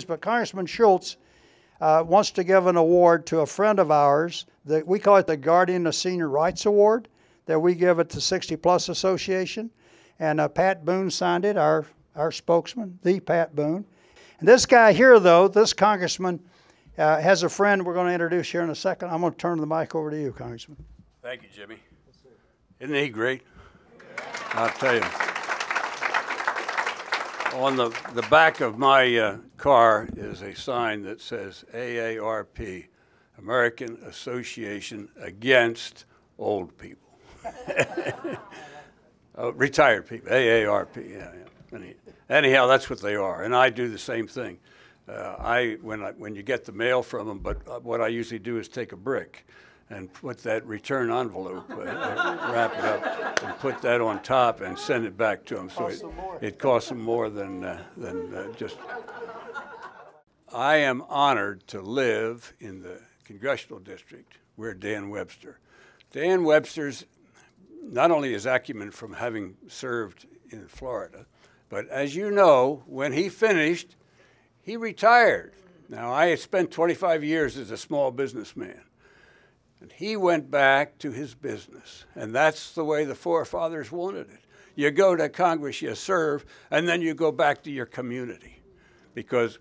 but Congressman Schultz wants to give an award to a friend of ours. We call it the Guardian of Senior Rights Award, that we give it to 60 Plus Association. And Pat Boone signed it, our spokesman, the Pat Boone. And this guy here, though, this congressman, has a friend we're going to introduce here in a second. I'm going to turn the mic over to you, Congressman. Thank you, Jimmy. Isn't he great? I'll tell you. On the back of my car is a sign that says AARP, American Association Against Old People. Retired people, AARP, yeah. Anyhow, that's what they are, and I do the same thing. When you get the mail from them, but what I usually do is take a brick and put that return envelope, wrap it up, and put that on top and send it back to them. So it costs them more than just. I am honored to live in the congressional district where Dan Webster. Dan Webster's not only his acumen from having served in Florida, but as you know, when he finished, he retired. Now, I had spent 25 years as a small businessman. And he went back to his business. And that's the way the forefathers wanted it. You go to Congress, you serve, and then you go back to your community. Because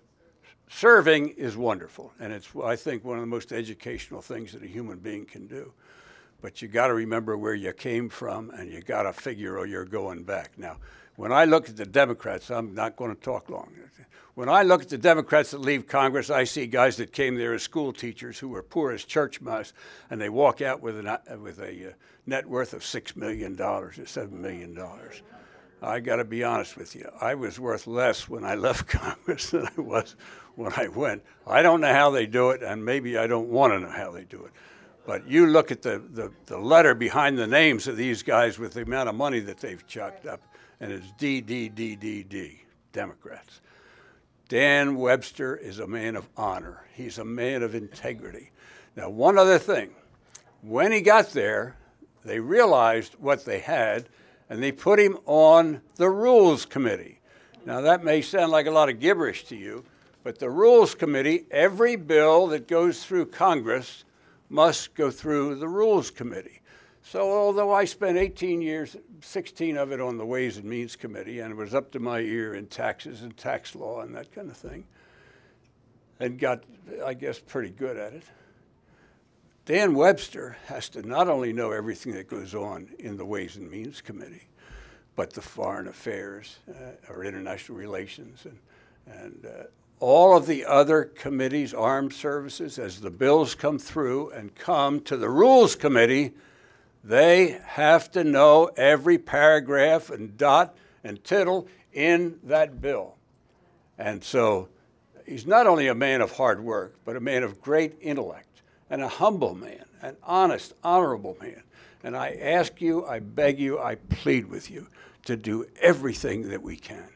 serving is wonderful. And it's, I think, one of the most educational things that a human being can do. But you got to remember where you came from, and you got to figure you're going back. Now, when I look at the Democrats, I'm not going to talk long. When I look at the Democrats that leave Congress, I see guys that came there as school teachers who were poor as church mice, and they walk out with a net worth of $6 million or $7 million. I got to be honest with you. I was worth less when I left Congress than I was when I went. I don't know how they do it, and maybe I don't want to know how they do it. But you look at the letter behind the names of these guys with the amount of money that they've chucked up, and it's D, Democrats. Dan Webster is a man of honor. He's a man of integrity. Now, one other thing. When he got there, they realized what they had, and they put him on the Rules Committee. Now, that may sound like a lot of gibberish to you, but the Rules Committee, every bill that goes through Congress must go through the Rules Committee. So although I spent 18 years, 16 of it on the Ways and Means Committee, and it was up to my ear in taxes and tax law and that kind of thing, and got, I guess, pretty good at it, Dan Webster has to not only know everything that goes on in the Ways and Means Committee, but the Foreign Affairs or International Relations and all of the other committees, armed services, as the bills come through and come to the Rules Committee, they have to know every paragraph and dot and tittle in that bill. And so he's not only a man of hard work, but a man of great intellect and a humble man, an honest, honorable man. And I ask you, I beg you, I plead with you to do everything that we can.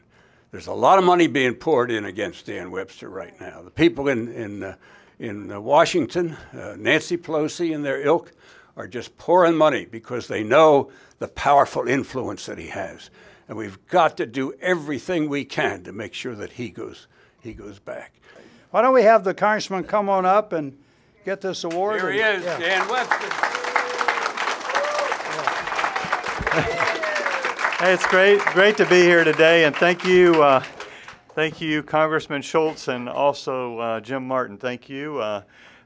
There's a lot of money being poured in against Dan Webster right now. The people in Washington, Nancy Pelosi and their ilk, are just pouring money because they know the powerful influence that he has. And we've got to do everything we can to make sure that he goes back. Why don't we have the congressman come on up and get this award? Here he is, yeah. Dan Webster. Hey, it's great to be here today, and thank you, Congressman Schultz, and also Jim Martin. Thank you.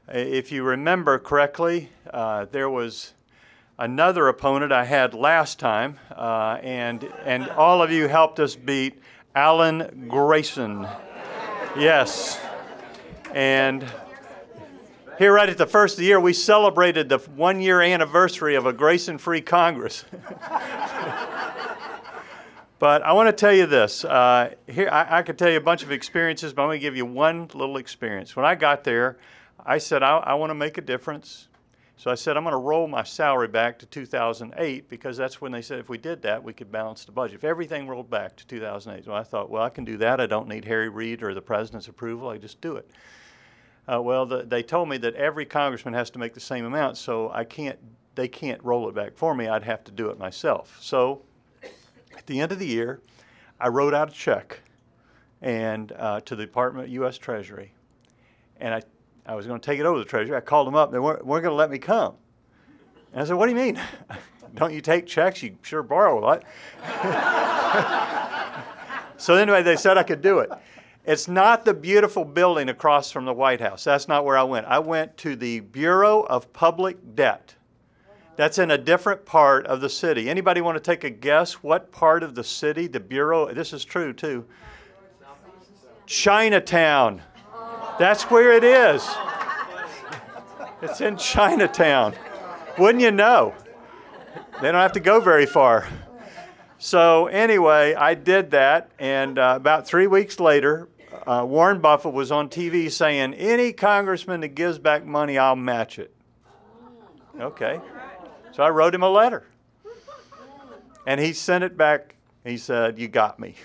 If you remember correctly, there was another opponent I had last time, and all of you helped us beat Alan Grayson. Yes. And here right at the first of the year, we celebrated the 1-year anniversary of a Grayson-free Congress. But I want to tell you this. Here, I could tell you a bunch of experiences, but I'm going to give you one little experience. When I got there, I said, I want to make a difference. So I said, I'm going to roll my salary back to 2008 because that's when they said if we did that, we could balance the budget. If everything rolled back to 2008. So I thought, well, I can do that. I don't need Harry Reid or the president's approval. I just do it. They told me that every congressman has to make the same amount, so they can't roll it back for me. I'd have to do it myself. So at the end of the year, I wrote out a check and to the Department of U.S. Treasury. And I was going to take it over to the Treasury. I called them up. They weren't going to let me come. And I said, what do you mean? Don't you take checks? You sure borrow a lot. So anyway, they said I could do it. It's not the beautiful building across from the White House. That's not where I went. I went to the Bureau of Public Debt. That's in a different part of the city. Anybody want to take a guess what part of the city the Bureau, this is true too, Chinatown. That's where it is. It's in Chinatown. Wouldn't you know? They don't have to go very far. So anyway, I did that, and about 3 weeks later, Warren Buffett was on TV saying, any congressman that gives back money, I'll match it. Okay. So I wrote him a letter. And he sent it back. He said, you got me.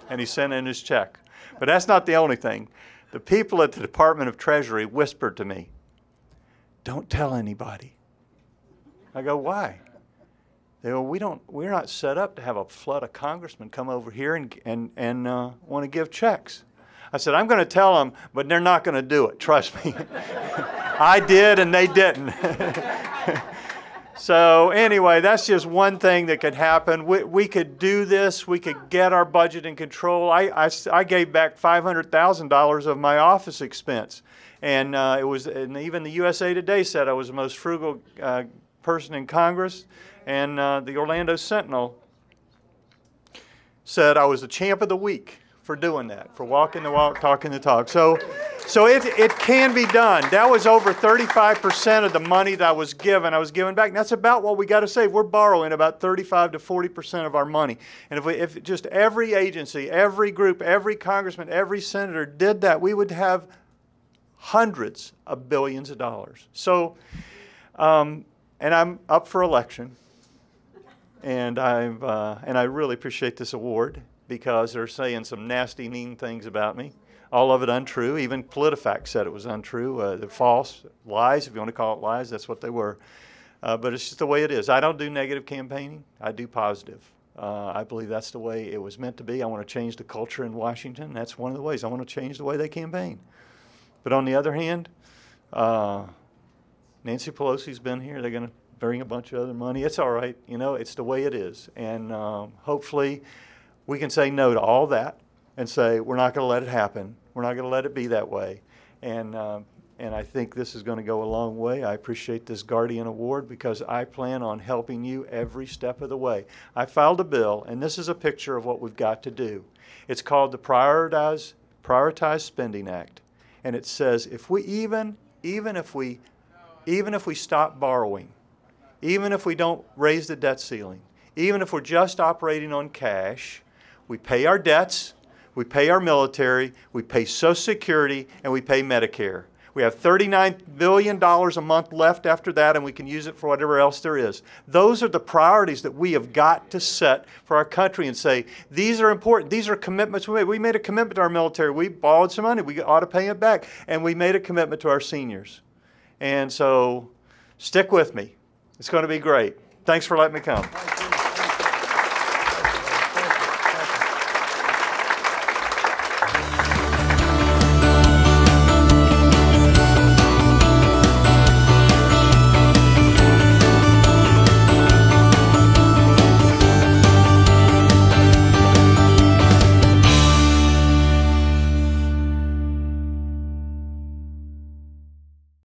And he sent in his check. But that's not the only thing. The people at the Department of Treasury whispered to me, don't tell anybody. I go, why? They go, we're not set up to have a flood of congressmen come over here and want to give checks. I said, I'm going to tell them, but they're not going to do it. Trust me. I did, and they didn't. So anyway, that's just one thing that could happen. We could do this. We could get our budget in control. I gave back $500,000 of my office expense. And and even the USA Today said I was the most frugal person in Congress. And the Orlando Sentinel said I was the champ of the week for doing that, for walking the walk, talking the talk. So it can be done. That was over 35% of the money that I was given back. And that's about what we got to save. We're borrowing about 35 to 40% of our money. And if just every agency, every group, every congressman, every senator did that, we would have hundreds of billions of dollars. So, and I'm up for election. And I really appreciate this award because they're saying some nasty, mean things about me. All of it untrue. Even PolitiFact said it was untrue. They're false, lies, if you want to call it lies. That's what they were. But it's just the way it is. I don't do negative campaigning. I do positive. I believe that's the way it was meant to be. I want to change the culture in Washington. That's one of the ways. I want to change the way they campaign. But on the other hand, Nancy Pelosi's been here. They're going to bring a bunch of other money. It's all right. You know, it's the way it is. And hopefully we can say no to all that and say we're not going to let it happen. We're not going to let it be that way. And I think this is going to go a long way. I appreciate this Guardian Award because I plan on helping you every step of the way. I filed a bill, and this is a picture of what we've got to do. It's called the Prioritized Spending Act. And it says if we even if we stop borrowing, even if we don't raise the debt ceiling, even if we're just operating on cash, we pay our debts, we pay our military, we pay Social Security, and we pay Medicare. We have $39 billion a month left after that, and we can use it for whatever else there is. Those are the priorities that we have got to set for our country and say, these are important. These are commitments we made. We made a commitment to our military. We borrowed some money. We ought to pay it back. And we made a commitment to our seniors. And so stick with me. It's going to be great. Thanks for letting me come.